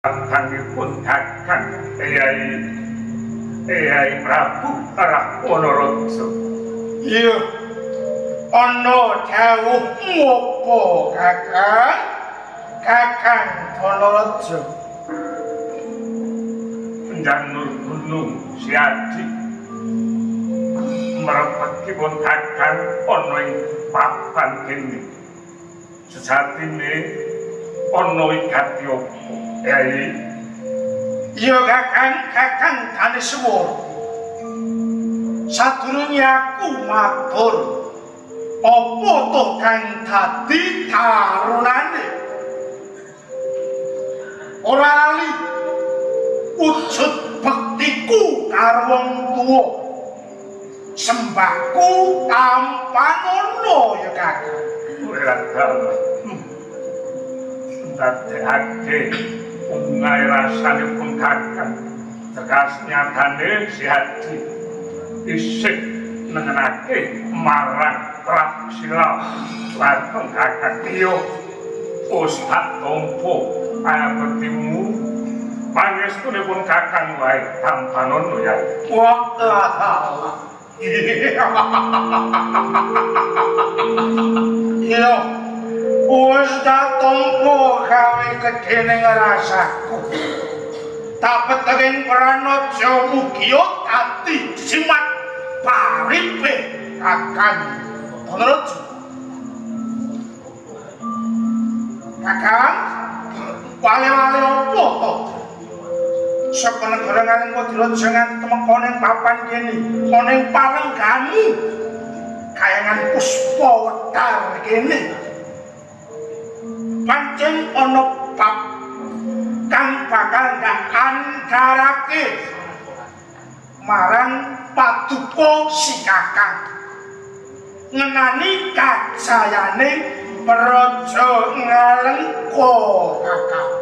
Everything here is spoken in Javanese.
Tanggipun kakang Eyai Prabu Wonorejo. Iya, ana dawuh ngopo kakang Wonorejo? Janur gunung Siadi merepetipun kakang ana ing papan kene. Sejatine ana wigati apa? Iya kakang Daneswara. Sadurunge aku matur, apa to kang dadi karunane? Ora lali wujud bektiku karo wong tuwa. Sembahku tanpa ngono ya kakang. Ora dalem. Ndadekake ungai rasanipun kakang tegas nyatane Siadi isih nengenake marang Praksila lan kakang Tio Ustad Tompo abetimu pangestunipun kakang wae tanpa nono ya. Wah Allah. Iya, wis datompo gawe gedene rasaku. Tak peteng pranaja mugia dadi simat paripe kakang Wonorejo. Kakang, wale-wale opo to? Saka negara ngaleng Wonorejo nganti temekoning papan kene, ana ing palenggamu. Kayangan puspa wedar kene. Pancen ana bab kang bakal ngandharake marang paduka si kakang ngenani kajayane praja Ngalengka kakang.